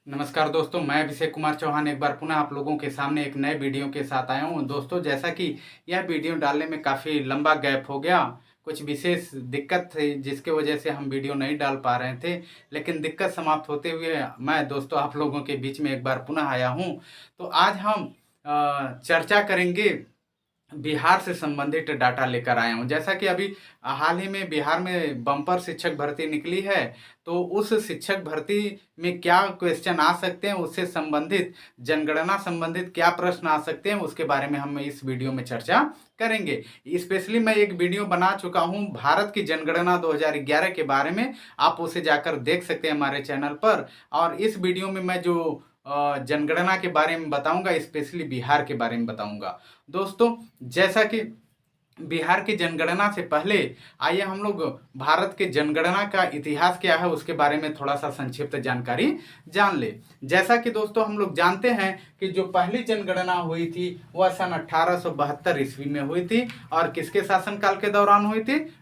नमस्कार दोस्तों, मैं अभिषेक कुमार चौहान एक बार पुनः आप लोगों के सामने एक नए वीडियो के साथ आया हूं। दोस्तों, जैसा कि यह वीडियो डालने में काफ़ी लंबा गैप हो गया, कुछ विशेष दिक्कत थी जिसके वजह से हम वीडियो नहीं डाल पा रहे थे। लेकिन दिक्कत समाप्त होते हुए मैं दोस्तों आप लोगों के बीच में एक बार पुनः आया हूं। तो आज हम चर्चा करेंगे, बिहार से संबंधित डाटा लेकर आया हूं। जैसा कि अभी हाल ही में बिहार में बम्पर शिक्षक भर्ती निकली है, तो उस शिक्षक भर्ती में क्या क्वेश्चन आ सकते हैं, उससे संबंधित जनगणना संबंधित क्या प्रश्न आ सकते हैं, उसके बारे में हम इस वीडियो में चर्चा करेंगे। स्पेशली मैं एक वीडियो बना चुका हूं भारत की जनगणना 2011 के बारे में, आप उसे जाकर देख सकते हैं हमारे चैनल पर। और इस वीडियो में मैं जो जनगणना के बारे में बताऊंगा, स्पेशली बिहार के बारे में बताऊंगा। दोस्तों, जैसा कि बिहार की जनगणना से पहले आइए हम लोग भारत के जनगणना का इतिहास क्या है उसके बारे में थोड़ा सा संक्षिप्त जानकारी जान ले। जैसा कि दोस्तों हम लोग जानते हैं कि जो पहली जनगणना हुई थी वह सन 1872 ईस्वी में हुई थी। और किसके शासनकाल के दौरान हुई थी?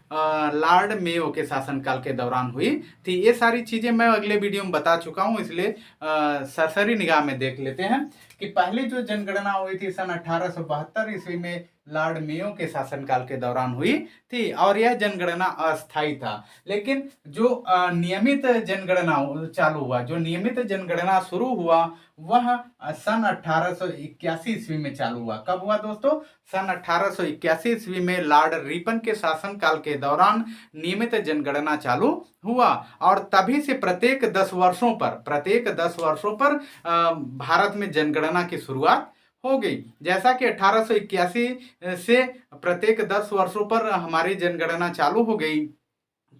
लॉर्ड मेयो के शासनकाल के दौरान हुई थी। ये सारी चीजें मैं अगले वीडियो में बता चुका हूँ, इसलिए सरसरी निगाह में देख लेते हैं कि पहली जो जनगणना हुई थी सन 1872 ईस्वी में लॉर्ड मेयो के शासनकाल के दौरान हुई थी। और यह जनगणना अस्थायी था। लेकिन जो नियमित जनगणना चालू हुआ, जो नियमित जनगणना शुरू हुआ, वह सन 1881 ईस्वी में चालू हुआ। कब हुआ दोस्तों? सन 1881 ईस्वी में लॉर्ड रिपन के शासनकाल के दौरान नियमित जनगणना चालू हुआ। और तभी से प्रत्येक 10 वर्षों पर भारत में जनगणना की शुरुआत हो गई। जैसा कि 1881 से प्रत्येक 10 वर्षों पर हमारी जनगणना चालू हो गई,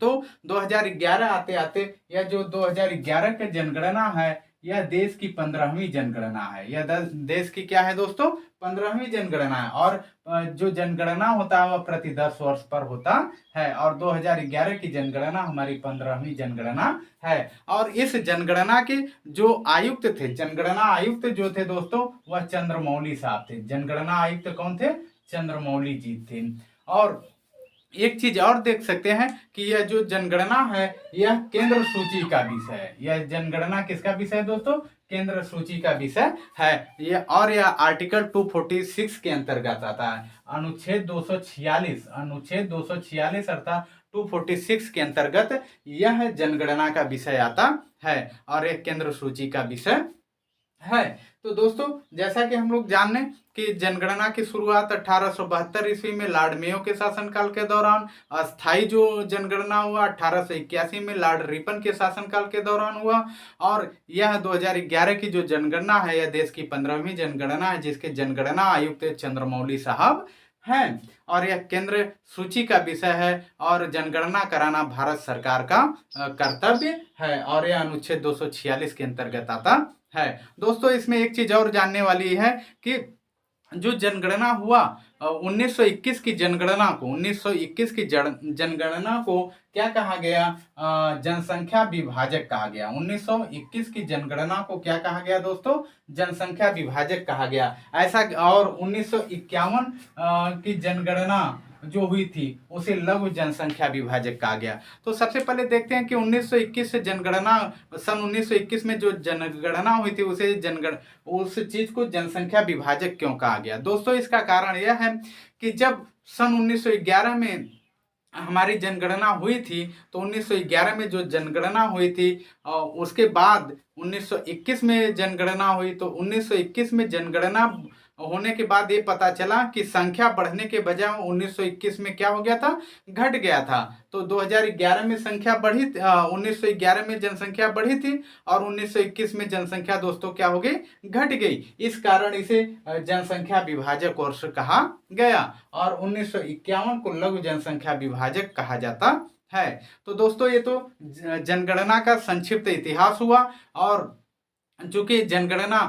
तो 2011 आते आते यह जो 2011 की जनगणना है, यह देश की 15वीं जनगणना है। यह देश की क्या है दोस्तों? 15वीं जनगणना है। और जो जनगणना होता है वह प्रति 10 वर्ष पर होता है। और 2011 की जनगणना हमारी 15वीं जनगणना है। और इस जनगणना के जो आयुक्त थे, जनगणना आयुक्त जो थे दोस्तों, वह चंद्रमौली साहब थे। जनगणना आयुक्त कौन थे? चंद्रमौली जी थे। और एक चीज और देख सकते हैं कि यह जो जनगणना है यह केंद्र सूची का विषय है। यह जनगणना किसका विषय है दोस्तों? केंद्र सूची का विषय है। यह आर्टिकल 246 के अंतर्गत आता है। अनुच्छेद 246 अर्थात 246 के अंतर्गत यह जनगणना का विषय आता है और यह केंद्र सूची का विषय है। तो दोस्तों, जैसा कि हम लोग जाने कि जनगणना की शुरुआत 1872 ईस्वी में लॉर्ड मेयो के शासनकाल के दौरान, अस्थायी जो जनगणना हुआ 1881 में लॉर्ड रिपन के शासनकाल के दौरान हुआ। और यह 2011 की जो जनगणना है यह देश की 15वीं जनगणना है, जिसके जनगणना आयुक्त चंद्रमौली साहब हैं। और यह केंद्र सूची का विषय है और जनगणना कराना भारत सरकार का कर्तव्य है। और यह अनुच्छेद 246 के अंतर्गत आता है। दोस्तों, इसमें एक चीज और जानने वाली है कि जो जनगणना हुआ 1921 की जनगणना को 1921 की जनगणना को क्या कहा गया? जनसंख्या विभाजक कहा गया। 1921 की जनगणना को क्या कहा गया दोस्तों? जनसंख्या विभाजक कहा गया। ऐसा और 1951 की जनगणना जो हुई थी उसे लघु जनसंख्या विभाजक कहा गया। तो सबसे पहले देखते हैं कि 1921 से जनगणना, सन 1921 में जो जनगणना हुई थी उस चीज को जनसंख्या विभाजक क्यों कहा गया? दोस्तों, इसका कारण यह है कि जब सन 1911 में हमारी जनगणना हुई थी, तो 1911 में जो जनगणना हुई थी उसके बाद 1921 में जनगणना हुई। तो 1921 में जनगणना होने के बाद ये पता चला कि संख्या बढ़ने के बजाय 1921 में क्या हो गया था? घट गया था। तो 2011 में संख्या बढ़ी, 1911 में जनसंख्या बढ़ी थी और 1921 में जनसंख्या दोस्तों क्या हो गई? घट गई। इस कारण इसे जनसंख्या विभाजक वर्ष कहा गया और 1951 को लघु जनसंख्या विभाजक कहा जाता है। तो दोस्तों, ये तो जनगणना का संक्षिप्त इतिहास हुआ। और चूंकि जनगणना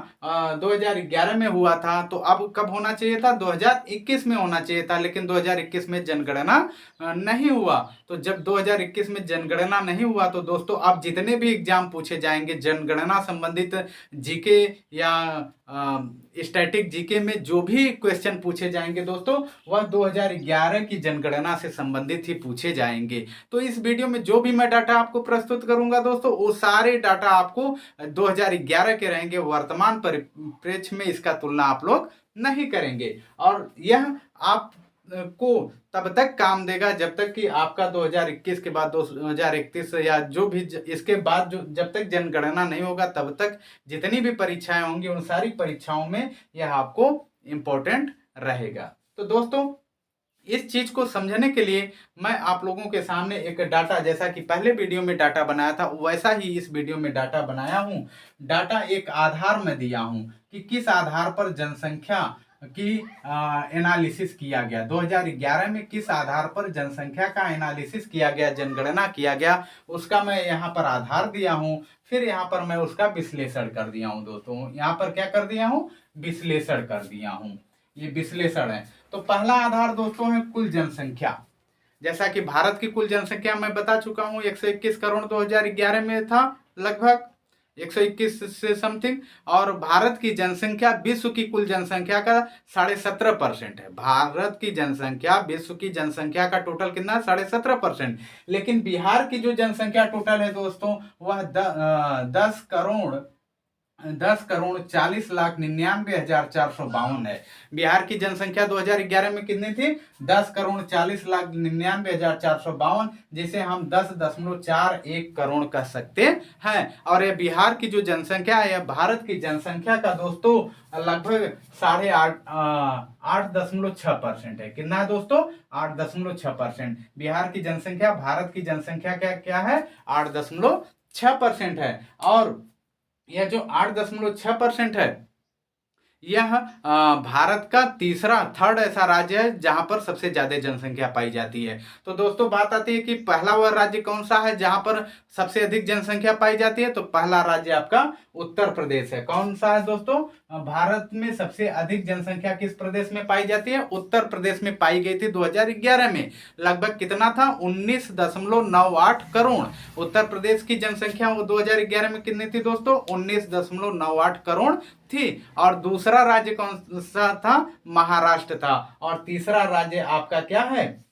2011 में हुआ था, तो अब कब होना चाहिए था? 2021 में होना चाहिए था। लेकिन 2021 में जनगणना नहीं हुआ। तो जब 2021 में जनगणना नहीं हुआ तो दोस्तों अब जितने भी एग्जाम पूछे जाएंगे जनगणना संबंधित, जीके या स्टैटिक जीके में जो भी क्वेश्चन पूछे जाएंगे दोस्तों, वह 2011 की जनगणना से संबंधित ही पूछे जाएंगे। तो इस वीडियो में जो भी मैं डाटा आपको प्रस्तुत करूंगा दोस्तों, वो सारे डाटा आपको 2011 2011 के रहेंगे, वर्तमान परिप्रेक्ष्य में इसका तुलना आप लोग नहीं करेंगे। और यह आप को तब तक काम देगा जब तक कि आपका 2021 के बाद 2031 या जो भी इसके बाद जो जब तक जनगणना नहीं होगा तब तक जितनी भी परीक्षाएं होंगी उन सारी परीक्षाओं में यह आपको इम्पोर्टेंट रहेगा। तो दोस्तों, इस चीज को समझने के लिए मैं आप लोगों के सामने एक डाटा, जैसा कि पहले वीडियो में डाटा बनाया था वैसा ही इस वीडियो में डाटा बनाया हूं। डाटा एक आधार में दिया हूं कि किस आधार पर जनसंख्या की एनालिसिस किया गया, 2011 में किस आधार पर जनसंख्या का एनालिसिस किया गया, जनगणना किया गया, उसका मैं यहाँ पर आधार दिया हूँ। फिर यहाँ पर मैं उसका विश्लेषण कर दिया हूँ। दोस्तों, यहाँ पर क्या कर दिया हूँ, विश्लेषण कर दिया हूँ। ये विश्लेषण है। तो पहला आधार दोस्तों है कुल जनसंख्या। जैसा कि भारत की कुल जनसंख्या मैं बता चुका हूँ 121 करोड़ 2011 में था, लगभग 121 से समथिंग। और भारत की जनसंख्या विश्व की कुल जनसंख्या का 17.5% है। भारत की जनसंख्या विश्व की जनसंख्या का टोटल कितना है, 17.5%। लेकिन बिहार की जो जनसंख्या टोटल है दोस्तों वह 10,40,99,452 है। बिहार की जनसंख्या 2011 में कितनी थी, 10,40,99,452, जिसे हम 10.41 करोड़ कह सकते हैं। और ये बिहार की जो जनसंख्या है, भारत की जनसंख्या का दोस्तों लगभग 8.6% है। कितना है दोस्तों, 8.6%। बिहार की जनसंख्या भारत की जनसंख्या क्या है, 8.6% है। और यह जो 8.6% है यह भारत का थर्ड ऐसा राज्य है जहां पर सबसे ज्यादा जनसंख्या पाई जाती है। तो दोस्तों बात आती है कि पहला वह राज्य कौन सा है जहां पर सबसे अधिक जनसंख्या पाई जाती है। तो पहला राज्य आपका उत्तर प्रदेश है। कौन सा है दोस्तों, भारत में सबसे अधिक जनसंख्या किस प्रदेश में पाई जाती है, उत्तर प्रदेश में पाई गई थी 2011 में। लगभग कितना था, 19.98 करोड़। उत्तर प्रदेश की जनसंख्या वो 2011 में कितनी थी दोस्तों, 19.98 करोड़ थी। और दूसरा राज्य कौन सा था, महाराष्ट्र था। और तीसरा राज्य आपका क्या है,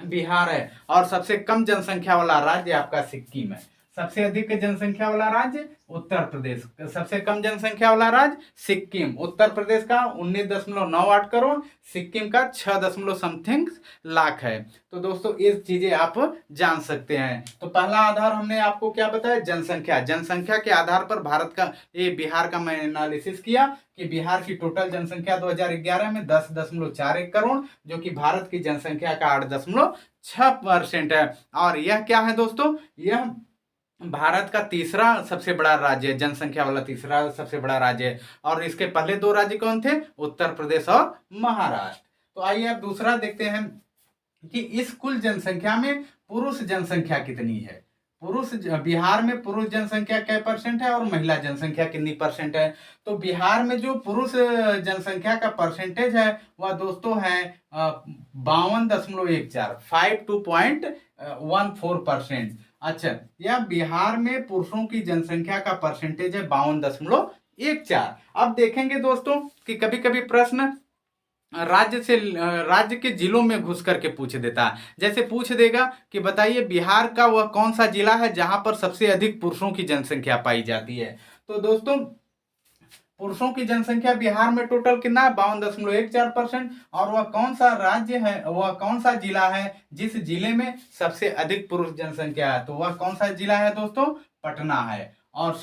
बिहार है। और सबसे कम जनसंख्या वाला राज्य आपका सिक्किम है। सबसे अधिक जनसंख्या वाला राज्य उत्तर प्रदेश, सबसे कम जनसंख्या वाला राज्य सिक्किम। उत्तर प्रदेश का 19.98 करोड़, सिक्किम का 6 समथिंग लाख है। तो दोस्तों ये चीजें आप जान सकते हैं। तो पहला आधार हमने आपको क्या बताया, जनसंख्या। जनसंख्या के आधार पर भारत का ये बिहार का मैं एनालिसिस किया कि बिहार की टोटल जनसंख्या 2011 में 10.41 करोड़, जो कि भारत की जनसंख्या का 8.6% है। और यह क्या है दोस्तों, यह भारत का तीसरा सबसे बड़ा राज्य है, जनसंख्या वाला तीसरा सबसे बड़ा राज्य है। और इसके पहले दो राज्य कौन थे, उत्तर प्रदेश और महाराष्ट्र। तो आइए अब दूसरा देखते हैं कि इस कुल जनसंख्या में पुरुष जनसंख्या कितनी है। बिहार में पुरुष जनसंख्या क्या परसेंट है और महिला जनसंख्या कितनी परसेंट है। तो बिहार में जो पुरुष जनसंख्या का परसेंटेज है वह दोस्तों है 52.14, 52.14%। अच्छा, यह बिहार में पुरुषों की जनसंख्या का परसेंटेज है 52.14। अब देखेंगे दोस्तों कि कभी कभी प्रश्न राज्य के जिलों में घुस करके पूछ देता है। जैसे पूछ देगा कि बताइए बिहार का वह कौन सा जिला है जहां पर सबसे अधिक पुरुषों की जनसंख्या पाई जाती है। तो दोस्तों पुरुषों की जनसंख्या बिहार में टोटल कितना है, 52.14%। और वह कौन सा राज्य है, वह कौन सा जिला है जिस जिले में सबसे अधिक पुरुष जनसंख्या है। तो वह कौन सा जिला है दोस्तों, पटना है। और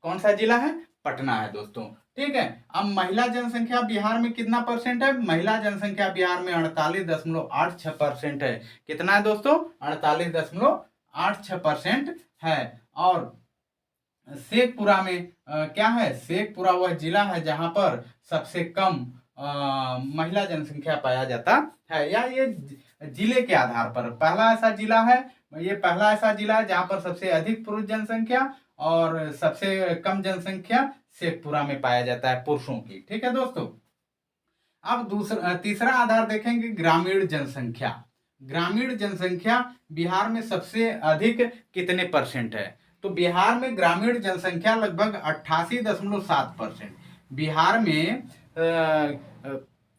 कौन सा जिला है, पटना है दोस्तों। ठीक है। अब महिला जनसंख्या बिहार में कितना परसेंट है, महिला जनसंख्या बिहार में 48.86% है। कितना है दोस्तों, 48.86% है। और शेखपुरा में क्या है, शेखपुरा वह जिला है जहां पर सबसे कम महिला जनसंख्या पाया जाता है। या ये जिले के आधार पर पहला ऐसा जिला है, ये पहला ऐसा जिला है जहां पर सबसे अधिक पुरुष जनसंख्या और सबसे कम जनसंख्या शेखपुरा में पाया जाता है पुरुषों की। ठीक है दोस्तों। अब तीसरा आधार देखेंगे, ग्रामीण जनसंख्या। ग्रामीण जनसंख्या बिहार में सबसे अधिक कितने परसेंट है। तो बिहार में ग्रामीण जनसंख्या लगभग 88.7%। बिहार में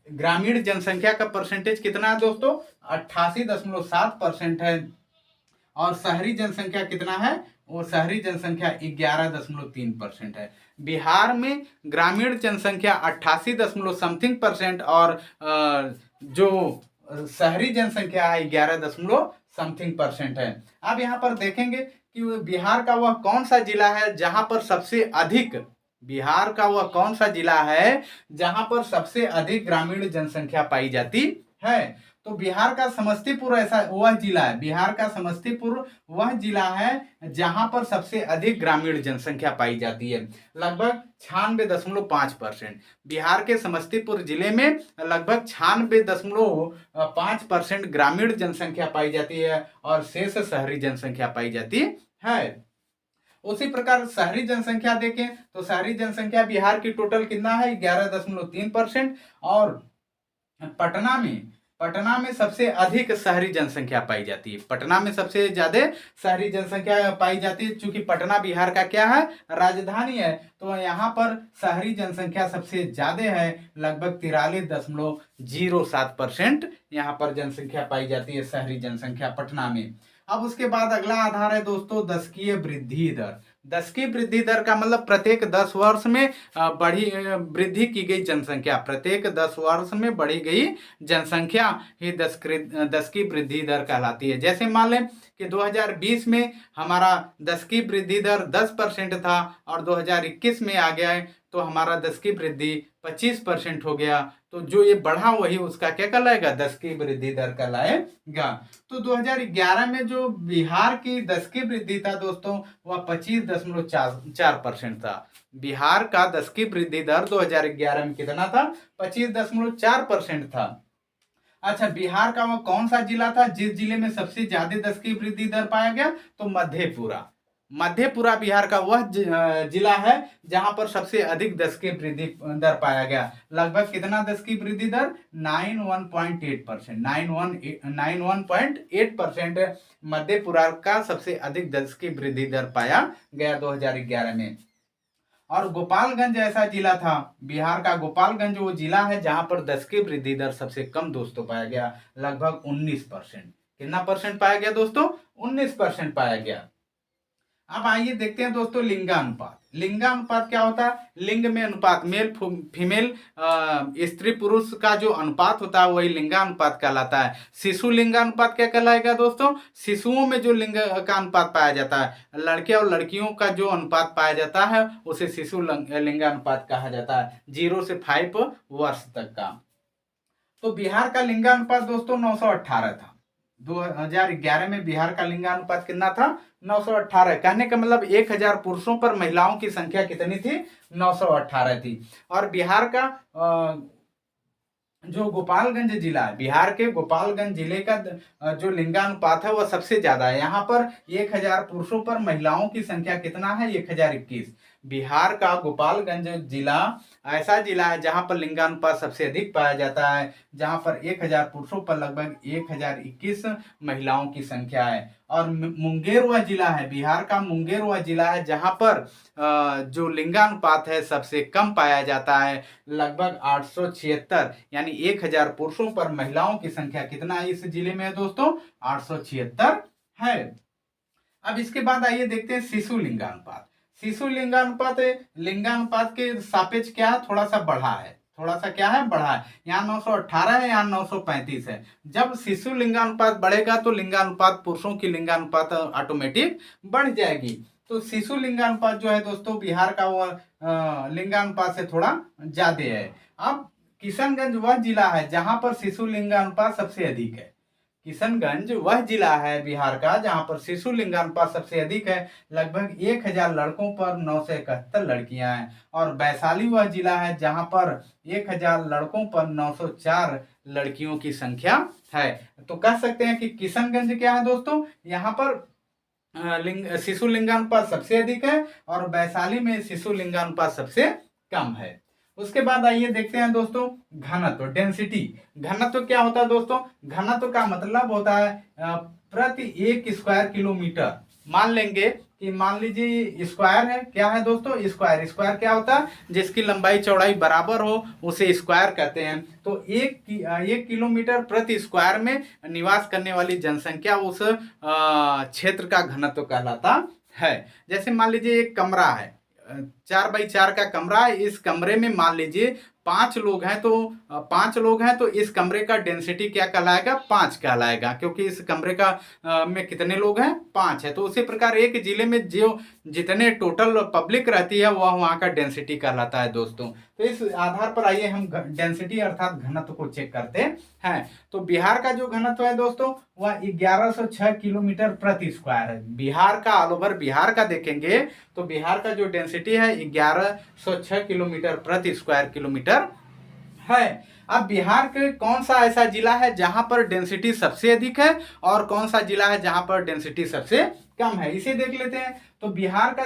ग्रामीण जनसंख्या का परसेंटेज कितना है दोस्तों, 88.7% है। और शहरी जनसंख्या कितना है, वो शहरी जनसंख्या 11.3% है। बिहार में ग्रामीण जनसंख्या 88 और जो शहरी जनसंख्या है 11 है। अब यहाँ पर देखेंगे कि बिहार का वह कौन सा जिला है जहां पर सबसे अधिक, बिहार का वह कौन सा जिला है जहां पर सबसे अधिक ग्रामीण जनसंख्या पाई जाती है। तो बिहार का समस्तीपुर ऐसा वह जिला है, बिहार का समस्तीपुर वह जिला है जहां पर सबसे अधिक ग्रामीण जनसंख्या पाई जाती है, लगभग 96.5%। बिहार के समस्तीपुर जिले में लगभग 96.5% ग्रामीण जनसंख्या पाई जाती है और शेष शहरी जनसंख्या पाई जाती है। उसी प्रकार शहरी जनसंख्या देखें तो शहरी जनसंख्या बिहार की टोटल कितना है, 11.3%। और पटना में सबसे अधिक शहरी जनसंख्या पाई जाती है, पटना में सबसे ज्यादा शहरी जनसंख्या पाई जाती है। चूंकि पटना बिहार का क्या है, राजधानी है, तो यहाँ पर शहरी जनसंख्या सबसे ज्यादा है, लगभग 43.07% यहाँ पर जनसंख्या पाई जाती है, शहरी जनसंख्या पटना में। अब उसके बाद अगला आधार है दोस्तों दशकीय वृद्धि दर। दशकीय वृद्धि दर का मतलब प्रत्येक 10 वर्ष में वृद्धि की गई जनसंख्या, प्रत्येक 10 वर्ष में बढ़ी गई जनसंख्या ही दशकीय वृद्धि दर कहलाती है। जैसे मान लें कि 2020 में हमारा दशकीय वृद्धि दर 10% था और 2021 में आ गया है तो हमारा दशकीय वृद्धि 25% हो गया। तो जो ये बढ़ा वही उसका क्या कहलाएगा, दशकीय वृद्धि दर कहलाएगा। तो 2011 में जो बिहार की दशकीय वृद्धि था दोस्तों वह 25.4% था। बिहार का दशकीय वृद्धि दर 2011 में कितना था, 25.4% था। अच्छा, बिहार का वह कौन सा जिला था जिस जिले में सबसे ज्यादा दशकीय वृद्धि दर पाया गया, तो मधेपुरा बिहार का वह जिला है जहां पर सबसे अधिक दशकीय वृद्धि दर पाया गया। लगभग कितना दशकीय वृद्धि दर, 91.8%। मधेपुरा का सबसे अधिक दशकीय वृद्धि दर पाया गया 2011 में। और गोपालगंज ऐसा जिला था, बिहार का गोपालगंज वो जिला है जहां पर दशकीय वृद्धि दर सबसे कम दोस्तों पाया गया, लगभग 19%। कितना परसेंट पाया गया दोस्तों, 19% पाया गया। अब आइए देखते हैं दोस्तों लिंगानुपात। लिंगानुपात क्या होता है, लिंग में अनुपात, मेल फीमेल स्त्री पुरुष का जो अनुपात होता है वही लिंगानुपात कहलाता है। शिशु लिंगानुपात क्या कहलाएगा दोस्तों, शिशुओं में जो लिंग का अनुपात पाया जाता है, लड़के और लड़कियों का जो अनुपात पाया जाता है उसे शिशु लिंगानुपात कहा जाता है, 0 से 5 वर्ष तक का। तो बिहार का लिंगानुपात दोस्तों 918 था। 2011 में बिहार का लिंगानुपात कितना था, 918। कहने का मतलब 1000 पुरुषों पर महिलाओं की संख्या कितनी थी, 918 थी। और बिहार का जो गोपालगंज जिला है, बिहार के गोपालगंज जिले का जो लिंगानुपात है वह सबसे ज्यादा है। यहाँ पर 1000 पुरुषों पर महिलाओं की संख्या कितना है, 1021। बिहार का गोपालगंज जिला ऐसा जिला है जहां पर लिंगानुपात सबसे अधिक पाया जाता है, जहां पर 1000 पुरुषों पर लगभग 1021 महिलाओं की संख्या है। और मुंगेर वह जिला है, बिहार का मुंगेर वह जिला है जहां पर जो लिंगानुपात है सबसे कम पाया जाता है, लगभग 876। यानी 1000 पुरुषों पर महिलाओं की संख्या कितना है इस जिले में है दोस्तों, 876 है। अब इसके बाद आइए देखते हैं शिशु लिंगानुपात। शिशु लिंगानुपात के सापेक्ष क्या है, थोड़ा सा बढ़ा है, थोड़ा सा क्या है, बढ़ा है। यहाँ 918 है, यहाँ 935 है। जब शिशु लिंगानुपात बढ़ेगा तो लिंगानुपात, पुरुषों की लिंगानुपात ऑटोमेटिक बढ़ जाएगी। तो शिशु लिंगानुपात जो है दोस्तों बिहार का वह लिंगानुपात से थोड़ा ज्यादा है। अब किशनगंज वह जिला है जहां पर शिशु लिंगानुपात सबसे अधिक है। किशनगंज वह जिला है बिहार का जहां पर शिशु लिंगानुपात सबसे अधिक है, लगभग 1000 लड़कों पर 971 लड़कियां हैं। और वैशाली वह जिला है जहां पर 1000 लड़कों पर 904 लड़कियों की संख्या है। तो कह सकते हैं कि किशनगंज क्या है दोस्तों, यहाँ पर शिशु लिंगानुपात सबसे अधिक है और वैशाली में शिशु लिंगानुपात सबसे कम है। उसके बाद आइए देखते हैं दोस्तों घनत्व, डेंसिटी। घनत्व क्या होता है दोस्तों, घनत्व का मतलब होता है प्रति 1 स्क्वायर किलोमीटर। मान लेंगे कि मान लीजिए स्क्वायर है, क्या है दोस्तों, स्क्वायर। स्क्वायर क्या होता है, जिसकी लंबाई चौड़ाई बराबर हो उसे स्क्वायर कहते हैं। तो 1 किलोमीटर प्रति स्क्वायर में निवास करने वाली जनसंख्या उस क्षेत्र का घनत्व कहलाता है। जैसे मान लीजिए एक कमरा है, 4x4 का कमरा है। इस कमरे में मान लीजिए 5 लोग हैं, तो 5 लोग हैं, तो इस कमरे का डेंसिटी क्या कहलाएगा, 5 कहलाएगा, क्योंकि इस कमरे का में कितने लोग हैं, 5 है। तो उसी प्रकार एक जिले में जो जितने टोटल पब्लिक रहती है वह वहाँ का डेंसिटी कहलाता है दोस्तों। तो इस आधार पर आइए हम डेंसिटी अर्थात घनत्व को चेक करते हैं। तो बिहार का जो घनत्व है दोस्तों वह 1106 किलोमीटर प्रति स्क्वायर है। बिहार का ऑल ओवर बिहार का देखेंगे तो बिहार का जो डेंसिटी है 1106 किलोमीटर प्रति स्क्वायर किलोमीटर है। अब बिहार के कौन सा ऐसा जिला है जहां पर डेंसिटी सबसे अधिक है और कौन सा जिला है जहां पर डेंसिटी सबसे कम है, इसे देख लेते हैं। तो बिहार का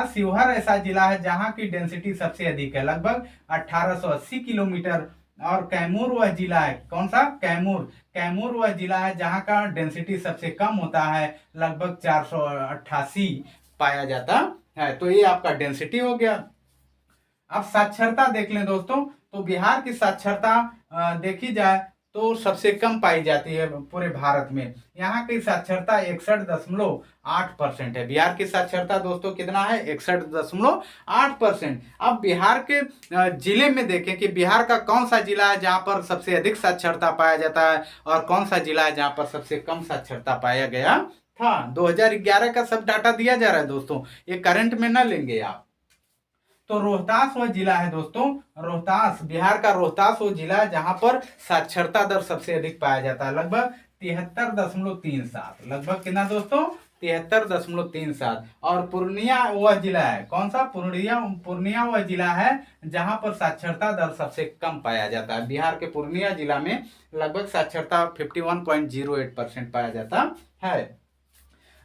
शिवहर ऐसा जिला है जहां की डेंसिटी सबसे अधिक है, लगभग 1880 किलोमीटर। और कैमूर वह जिला है, कौन सा, कैमूर वह जिला है जहां का डेंसिटी सबसे कम होता है, लगभग 488 पाया जाता है। तो ये आपका डेंसिटी हो गया। अब साक्षरता देख लें दोस्तों, तो बिहार की साक्षरता देखी जाए तो सबसे कम पाई जाती है पूरे भारत में। यहाँ की साक्षरता 61.8% है। बिहार की साक्षरता दोस्तों कितना है, 61.8%। अब बिहार के जिले में देखें कि बिहार का कौन सा जिला है जहाँ पर सबसे अधिक साक्षरता पाया जाता है और कौन सा जिला है जहाँ पर सबसे कम साक्षरता पाया गया था। 2011 का सब डाटा दिया जा रहा है दोस्तों, ये करंट में ना लेंगे आप। तो रोहतास वह जिला है दोस्तों, रोहतास, बिहार का रोहतास वो जिला है जहां पर साक्षरता दर सबसे अधिक पाया जाता है, लगभग 73.37। लगभग कितना दोस्तों, 73.37। और पूर्णिया वह जिला है, कौन सा, पूर्णिया वह जिला है जहां पर साक्षरता दर सबसे कम पाया जाता है। बिहार के पूर्णिया जिला में लगभग साक्षरता 51.08% पाया जाता है।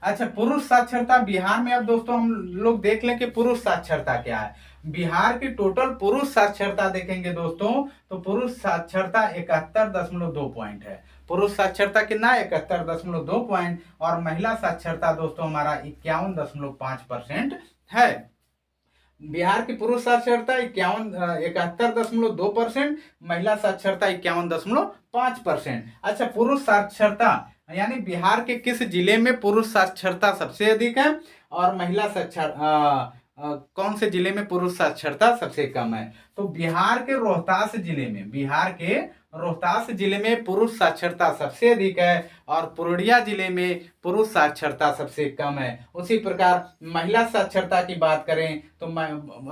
अच्छा, पुरुष साक्षरता बिहार में, अब दोस्तों हम लोग देख लें कि पुरुष साक्षरता क्या है। बिहार की टोटल पुरुष साक्षरता देखेंगे दोस्तों तो पुरुष साक्षरता 71.2 पॉइंट है। पुरुष साक्षरता कितना, 71.2 पॉइंट। और महिला साक्षरता दोस्तों हमारा 51.5% है। बिहार की पुरुष साक्षरता 71.2%, महिला साक्षरता 51.5%। अच्छा, पुरुष साक्षरता यानी बिहार के किस जिले में पुरुष साक्षरता सबसे अधिक है और महिला कौन से जिले में पुरुष साक्षरता सबसे कम है। तो बिहार के रोहतास जिले में पुरुष साक्षरता सबसे अधिक है और पूर्णिया जिले में पुरुष साक्षरता सबसे कम है। उसी प्रकार महिला साक्षरता की बात करें तो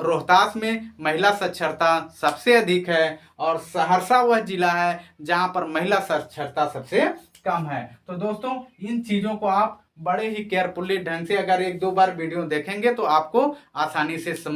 रोहतास में महिला साक्षरता सबसे अधिक है और सहरसा वह जिला है जहां पर महिला साक्षरता सबसे कम है। तो दोस्तों इन चीजों को आप बड़े ही केयरफुली ढंग से अगर 1-2 बार वीडियो देखेंगे तो आपको आसानी से समझ